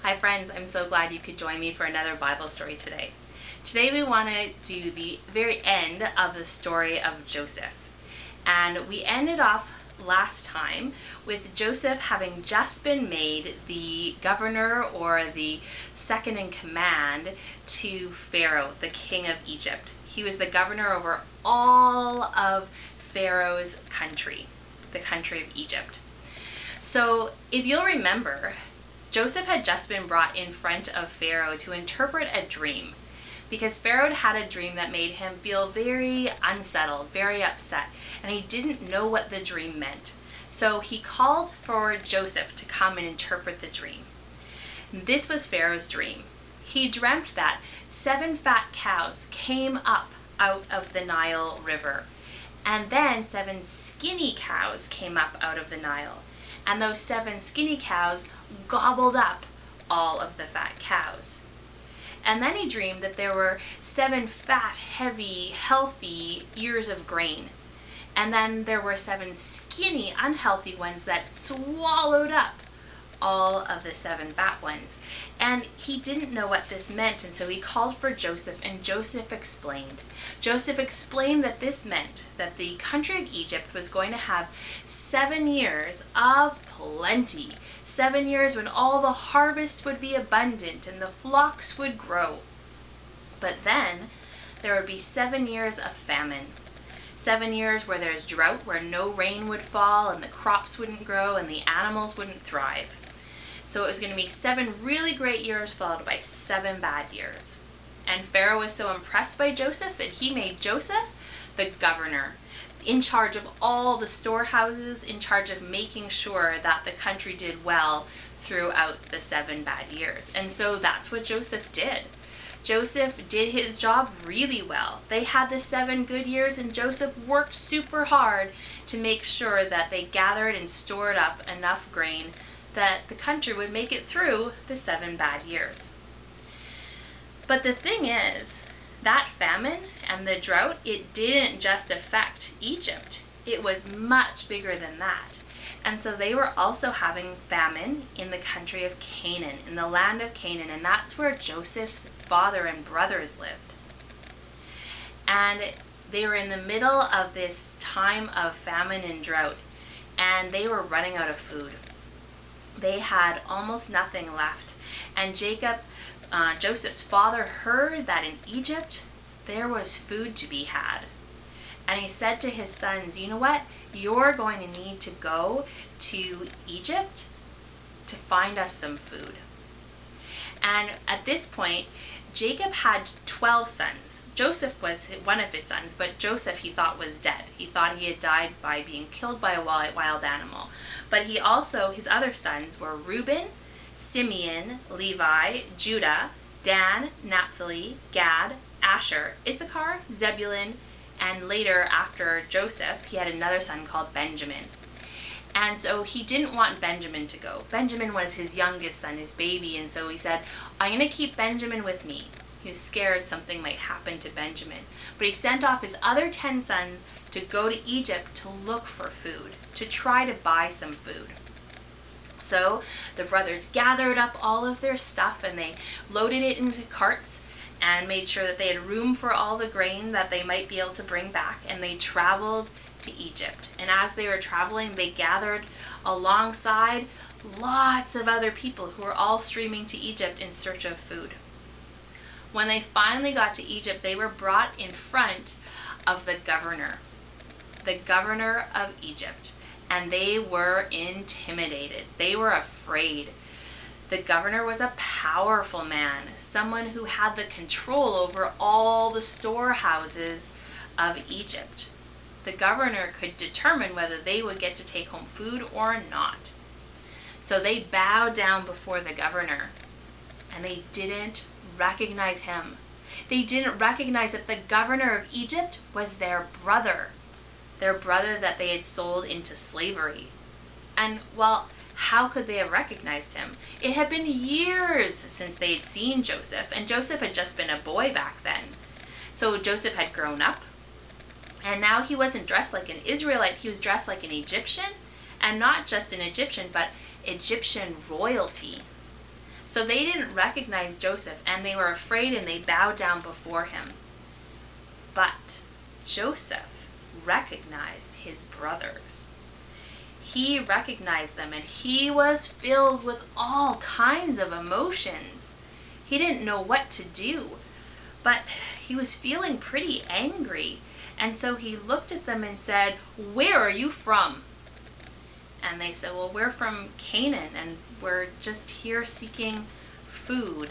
Hi friends, I'm so glad you could join me for another Bible story today. Today we want to do the very end of the story of Joseph. And we ended off last time with Joseph having just been made the governor or the second in command to Pharaoh, the king of Egypt. He was the governor over all of Pharaoh's country, the country of Egypt. So if you'll remember, Joseph had just been brought in front of Pharaoh to interpret a dream, because Pharaoh had a dream that made him feel very unsettled, very upset, and he didn't know what the dream meant. So he called for Joseph to come and interpret the dream. This was Pharaoh's dream. He dreamt that 7 fat cows came up out of the Nile River, and then 7 skinny cows came up out of the Nile. And those 7 skinny cows gobbled up all of the fat cows. And then he dreamed that there were 7 fat, heavy, healthy ears of grain. And then there were 7 skinny, unhealthy ones that swallowed up all of the 7 fat ones. And he didn't know what this meant, and so he called for Joseph, and Joseph explained. Joseph explained that this meant that the country of Egypt was going to have 7 years of plenty. 7 years when all the harvests would be abundant and the flocks would grow. But then there would be 7 years of famine. 7 years where there's drought, where no rain would fall and the crops wouldn't grow and the animals wouldn't thrive. So it was going to be 7 really great years followed by 7 bad years. And Pharaoh was so impressed by Joseph that he made Joseph the governor, in charge of all the storehouses, in charge of making sure that the country did well throughout the 7 bad years. And so that's what Joseph did. Joseph did his job really well. They had the 7 good years, and Joseph worked super hard to make sure that they gathered and stored up enough grain that the country would make it through the 7 bad years. But the thing is, that famine and the drought, it didn't just affect Egypt. It was much bigger than that. And so they were also having famine in the country of Canaan, in the land of Canaan, and that's where Joseph's father and brothers lived. And they were in the middle of this time of famine and drought, and they were running out of food. They had almost nothing left. And Joseph's father, heard that in Egypt there was food to be had. And he said to his sons, you know what? You're going to need to go to Egypt to find us some food. And at this point, Jacob had 12 sons. Joseph was one of his sons, but Joseph he thought was dead. He thought he had died by being killed by a wild animal. But his other sons were Reuben, Simeon, Levi, Judah, Dan, Naphtali, Gad, Asher, Issachar, Zebulun, and later after Joseph, he had another son called Benjamin. And so he didn't want Benjamin to go. Benjamin was his youngest son, his baby, and so he said, I'm going to keep Benjamin with me. He was scared something might happen to Benjamin. But he sent off his other 10 sons to go to Egypt to look for food, to try to buy some food. So the brothers gathered up all of their stuff and they loaded it into carts and made sure that they had room for all the grain that they might be able to bring back, and they traveled to Egypt. And as they were traveling, they gathered alongside lots of other people who were all streaming to Egypt in search of food. When they finally got to Egypt, they were brought in front of the governor of Egypt, and they were intimidated. They were afraid. The governor was a powerful man, someone who had the control over all the storehouses of Egypt. The governor could determine whether they would get to take home food or not. So they bowed down before the governor, and they didn't recognize him. They didn't recognize that the governor of Egypt was their brother that they had sold into slavery. And well, how could they have recognized him? It had been years since they had seen Joseph, and Joseph had just been a boy back then. So Joseph had grown up, and now he wasn't dressed like an Israelite, he was dressed like an Egyptian, and not just an Egyptian, but Egyptian royalty. So they didn't recognize Joseph, and they were afraid, and they bowed down before him. But Joseph recognized his brothers. He recognized them, and he was filled with all kinds of emotions. He didn't know what to do, but he was feeling pretty angry. And so he looked at them and said, "Where are you from?" And they said, "Well, we're from Canaan, and we're just here seeking food."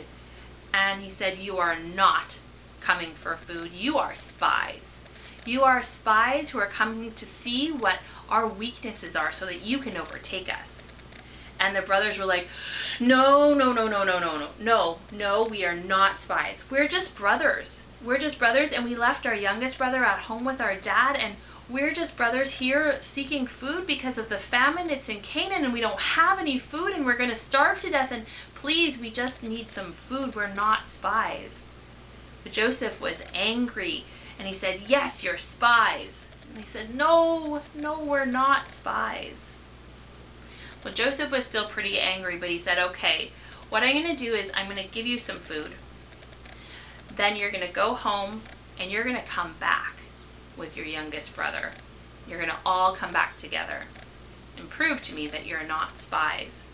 And he said, "You are not coming for food. You are spies. You are spies who are coming to see what our weaknesses are so that you can overtake us." And the brothers were like, "No, no, no, no, no, no, no, no, no, we are not spies. We're just brothers. We're just brothers, and we left our youngest brother at home with our dad, and we're just brothers here seeking food because of the famine. It's in Canaan, and we don't have any food, and we're going to starve to death, and please, we just need some food. We're not spies." But Joseph was angry, and he said, "Yes, you're spies." And they said, "No, no, we're not spies." Well, Joseph was still pretty angry, but he said, "Okay, what I'm going to do is I'm going to give you some food. Then you're going to go home, and you're going to come back with your youngest brother. You're going to all come back together and prove to me that you're not spies.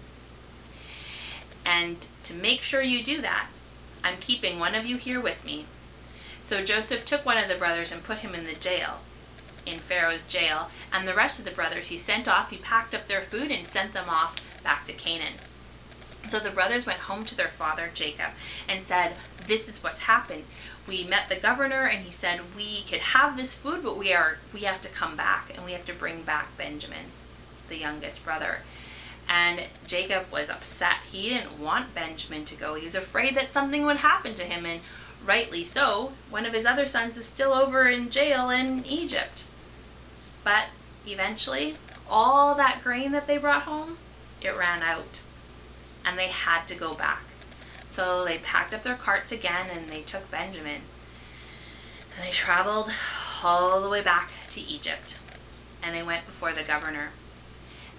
And to make sure you do that, I'm keeping one of you here with me." So Joseph took one of the brothers and put him in the jail, in Pharaoh's jail, and the rest of the brothers he sent off. He packed up their food and sent them off back to Canaan. So the brothers went home to their father Jacob and said, "This is what's happened. We met the governor, and he said we could have this food, but we have to come back, and we have to bring back Benjamin, the youngest brother." And Jacob was upset. He didn't want Benjamin to go. He was afraid that something would happen to him, and rightly so. One of his other sons is still over in jail in Egypt. But eventually, all that grain that they brought home, it ran out, and they had to go back. So they packed up their carts again, and they took Benjamin, and they traveled all the way back to Egypt, and they went before the governor.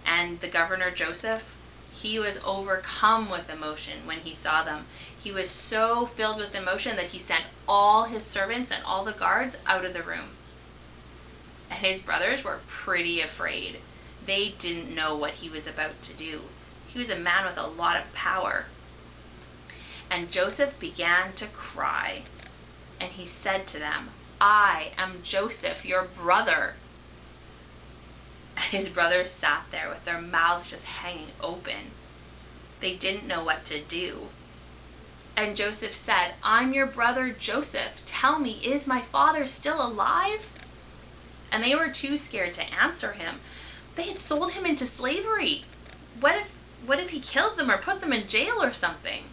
And the governor Joseph, he was overcome with emotion when he saw them. He was so filled with emotion that he sent all his servants and all the guards out of the room. And his brothers were pretty afraid. They didn't know what he was about to do. He was a man with a lot of power. And Joseph began to cry. And he said to them, "I am Joseph, your brother." His brothers sat there with their mouths just hanging open. They didn't know what to do. And Joseph said, "I'm your brother Joseph. Tell me, is my father still alive?" And they were too scared to answer him. They had sold him into slavery. What if he killed them or put them in jail or something?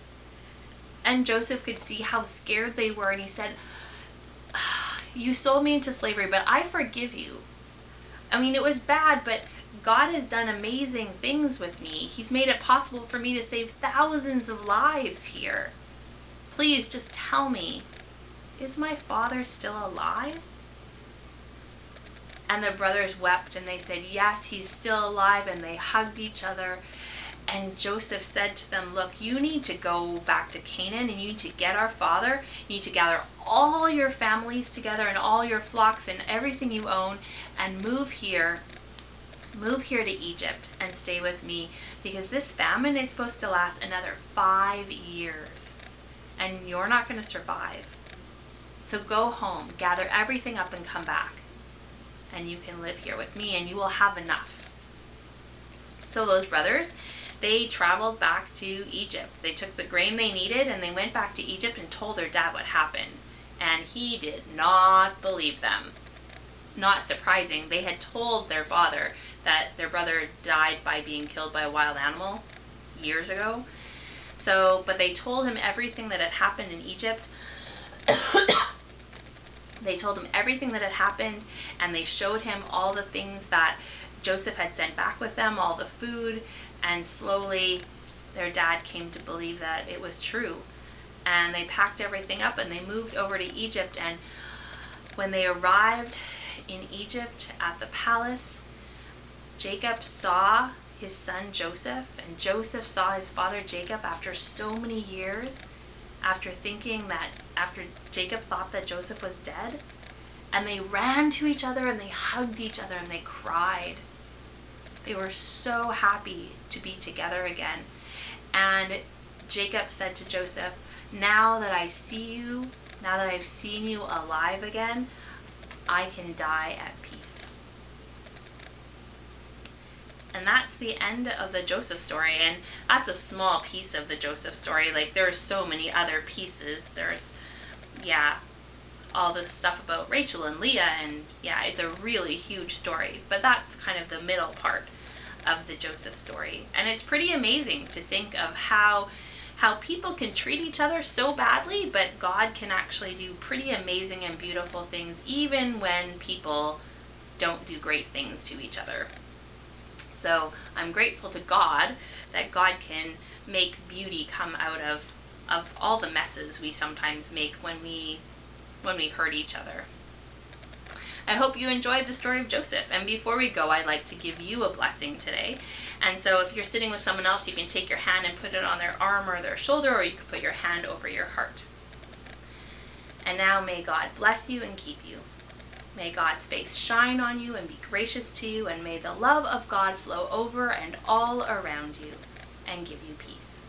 And Joseph could see how scared they were, and he said, "You sold me into slavery, but I forgive you. I mean, it was bad, but God has done amazing things with me. He's made it possible for me to save thousands of lives here. Please just tell me, is my father still alive?" And the brothers wept, and they said, "Yes, he's still alive," and they hugged each other. And Joseph said to them, "Look, you need to go back to Canaan, and you need to get our father. You need to gather all your families together and all your flocks and everything you own, and move here to Egypt and stay with me, because this famine is supposed to last another 5 years, and you're not going to survive. So go home, gather everything up, and come back, and you can live here with me, and you will have enough." So those brothers, they traveled back to Egypt. They took the grain they needed, and they went back to Egypt and told their dad what happened. And he did not believe them. Not surprising. They had told their father that their brother died by being killed by a wild animal years ago. But they told him everything that had happened in Egypt. They told him everything that had happened, and they showed him all the things that Joseph had sent back with them, all the food, and slowly their dad came to believe that it was true. And they packed everything up, and they moved over to Egypt. And when they arrived in Egypt at the palace, Jacob saw his son Joseph, and Joseph saw his father Jacob after so many years, after Jacob thought that Joseph was dead, and they ran to each other and they hugged each other and they cried. They were so happy to be together again. And Jacob said to Joseph, now that I've seen you alive again, I can die at peace. And that's the end of the Joseph story, and that's a small piece of the Joseph story. Like, there's so many other pieces. There's, all this stuff about Rachel and Leah, and it's a really huge story. But that's kind of the middle part of the Joseph story. And it's pretty amazing to think of how people can treat each other so badly, but God can actually do pretty amazing and beautiful things even when people don't do great things to each other. So I'm grateful to God that God can make beauty come out of all the messes we sometimes make when we hurt each other. I hope you enjoyed the story of Joseph. And before we go, I'd like to give you a blessing today. And so if you're sitting with someone else, you can take your hand and put it on their arm or their shoulder, or you can put your hand over your heart. And now may God bless you and keep you. May God's face shine on you and be gracious to you, and may the love of God flow over and all around you and give you peace.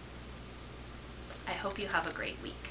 I hope you have a great week.